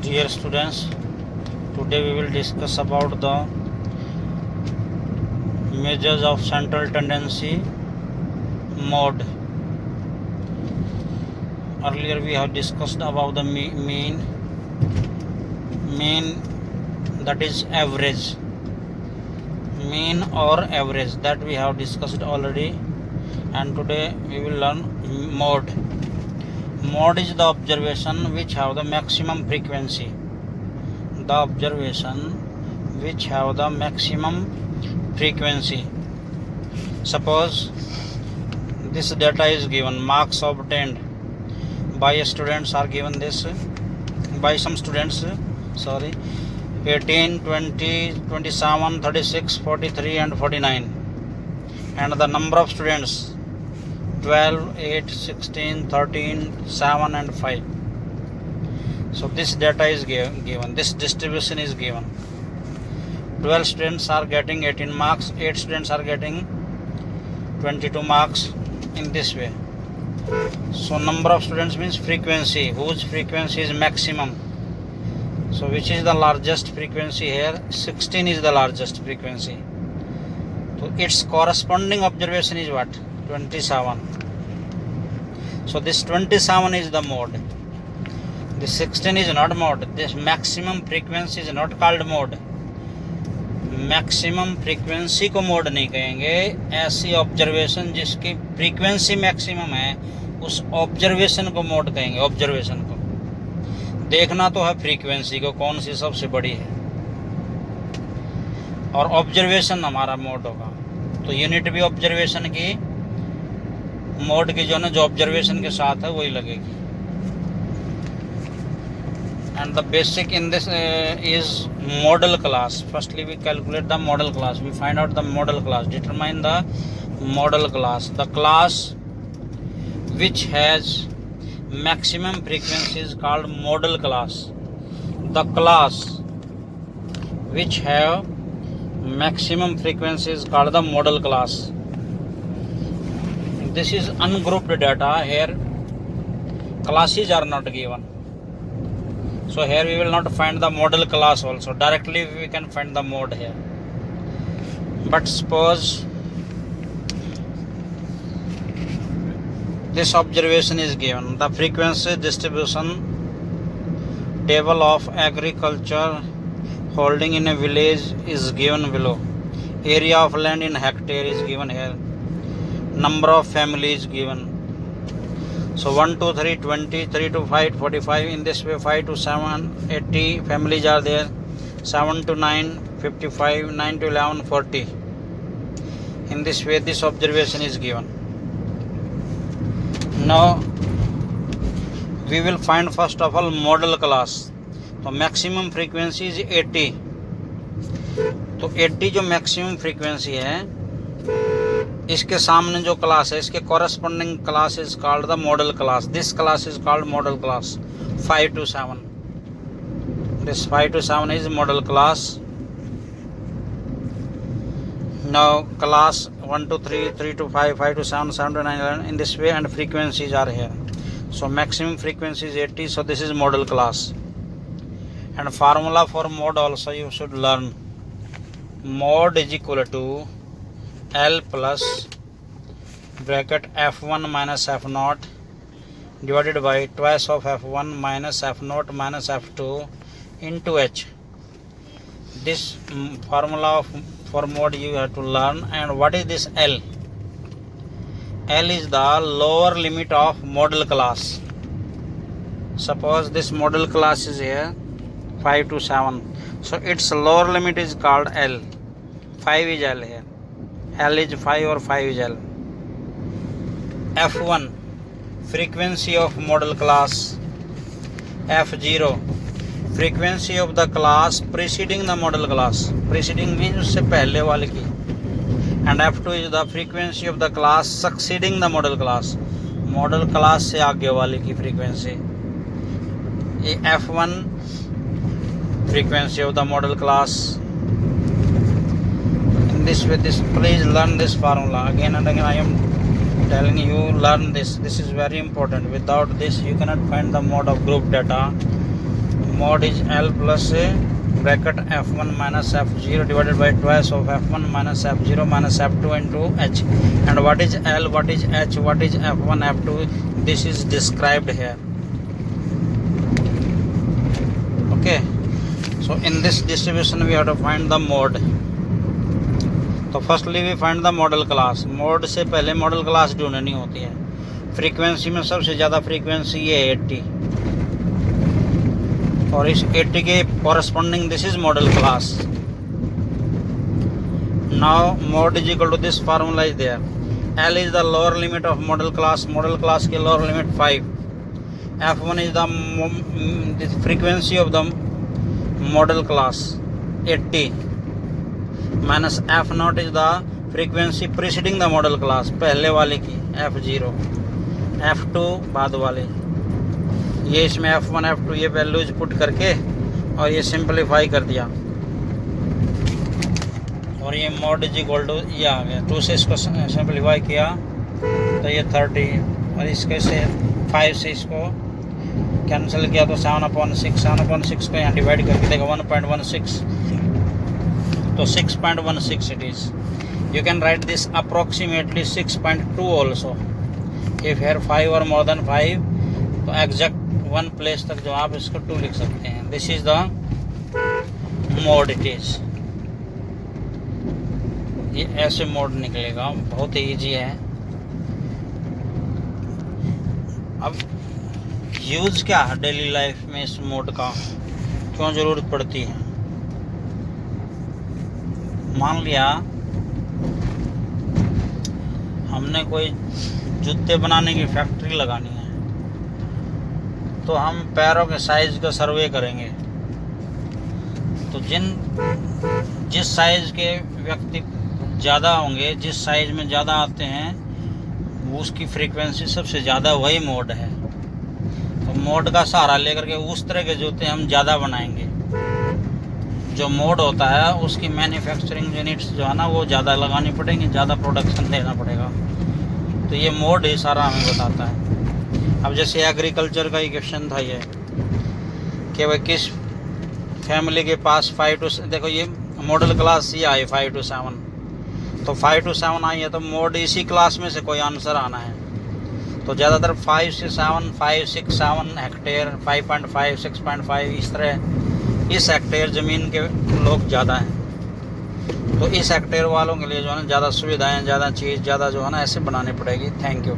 Dear students, today we will discuss about the measures of central tendency mode. Earlier we have discussed about the mean, that is average, mean or average, that we have discussed already, and today we will learn mode. Mode is the observation which have the maximum frequency. The observation which have the maximum frequency. Suppose this data is given, marks obtained by students are given this, by some students, 18, 20, 27, 36, 43 and 49, and the number of students 12, 8, 16, 13, 7 and 5. So this data is given, this distribution is given. 12 students are getting 18 marks, 8 students are getting 22 marks, in this way. So number of students means frequency, whose frequency is maximum. So which is the largest frequency here? 16 is the largest frequency. So its corresponding observation is what? 27. So this 27 is the mode. This 16 is not mode. This maximum frequency is not called mode. Maximum frequency को mode नहीं कहेंगे. ऐसी observation जिसकी frequency maximum है उस observation को mode कहेंगे. Observation को देखना तो है फ्रीक्वेंसी को कौन सी सबसे बड़ी है, और ऑब्जर्वेशन हमारा मोड होगा. तो यूनिट भी ऑब्जर्वेशन की, मोड की जो ना जो ऑब्जर्वेशन के साथ है वही लगेगी. And the basic in this is model class. Firstly we calculate the model class. We find out the model class. Determine the model class. The class which has maximum frequency is called model class. The class which have maximum frequency is called the model class. This is ungrouped data. Here classes are not given. So here we will not find the model class also. Directly we can find the mode here. But suppose this observation is given. The frequency distribution table of agriculture holding in a village is given below. Area of land in hectare is given here. Number of families given. So 1 to 3, 20, 3 to 5, 45. In this way 5 to 7, 80 families are there. 7 to 9, 55. 9 to 11, 40. In this way this observation is given. Now we will find first of all model class. So maximum frequency is 80. तो 80 जो maximum frequency है, इसके सामने जो class है इसके corresponding class is called the modal class. This class is called model class. 5 to 7. This 5 to 7 is model class. Now class 1 to 3, 3 to 5, 5 to 7, 7 to 9, 11. In this way, and frequencies are here. So maximum frequency is 80. So this is model class. And formula for mode also you should learn. Mode is equal to L plus bracket F1 minus F0 divided by twice of F1 minus F0 minus F2 into H. This formula for mode you have to learn. And what is this L? L is the lower limit of model class. Suppose this model class is here 5 to 7. So its lower limit is called L. 5 is L here. L is 5 or 5 is L. F1 frequency of model class. F0 frequency of the class preceding the model class. Preceding means उससे पहले वाले की. And F2 is the frequency of the class succeeding the model class. Model class से आगे वाले की frequency. ये F1 frequency of the model class. This way, please learn this formula again and again. I am telling you, learn this. This is very important. Without this you cannot find the mode of group data. mod is L plus bracket F1 minus F0 divided by twice of F1 minus F0 minus F2 into H. And what is L, what is H, what is F1, F2, this is described here. Okay, so in this distribution we have to find the mode. तो firstly we find the modal class. Mode से पहले model class ढूंढनी होती है. Frequency में सबसे ज़्यादा frequency ये 80 और इस 80 के corresponding this is modal class. Now mode is equal to this formula is there. L is the lower limit of modal class. Modal class की lower limit 5. F1 is the frequency of the modal class 80 minus F0 is the frequency preceding the modal class, पहले वाले की F0, F2 बाद वाले. ये इसमें F1 F2 ये values put करके और ये सिंपलीफाई कर दिया और ये मॉड इज इक्वल टू ये आ गया. 2 से इसको सिंपलीफाई किया तो ये 30 और इसके से 5 से इसको कैंसिल किया तो 7/6 को यहाँ डिवाइड करके देखो 1.16 तो 6.16 it is. You can write this approximately 6.2 also. If here 5 or more than 5 तो exact one place तक जो आप इसको 2 लिख सकते हैं. This is the mode it is. ये ऐसे मोड निकलेगा, बहुत ही ईजी है. अब यूज क्या है डेली लाइफ में इस मोड का, क्यों ज़रूरत पड़ती है. मान लिया हमने कोई जूते बनाने की फैक्ट्री लगानी है तो हम पैरों के साइज का सर्वे करेंगे. तो जिस साइज के व्यक्ति ज़्यादा होंगे, जिस साइज में ज़्यादा आते हैं उसकी फ्रीक्वेंसी सबसे ज़्यादा वही मोड है. तो मोड का सहारा लेकर के उस तरह के जूते हम ज़्यादा बनाएंगे. जो मोड होता है उसकी मैन्युफैक्चरिंग यूनिट्स जो है ना वो ज़्यादा लगानी पड़ेंगी, ज़्यादा प्रोडक्शन देना पड़ेगा. तो ये मोड ही सारा हमें बताता है. अब जैसे एग्रीकल्चर का ही क्वेश्चन था ये कि भाई किस फैमिली के पास 5 to देखो ये मॉडल क्लास ये आई 5 to 7 तो 5 to 7 आई है तो मोड इसी क्लास में से कोई आंसर आना है. तो ज़्यादातर 5 से 7, 5, 6, 7 हेक्टेयर, 5.5, 6.5 इस तरह इस हेक्टेयर ज़मीन के लोग ज़्यादा हैं. तो इस हेक्टेयर वालों के लिए जो है ना ज़्यादा सुविधाएं, ज़्यादा चीज़, ज़्यादा जो है ना ऐसे बनानी पड़ेगी. Thank you.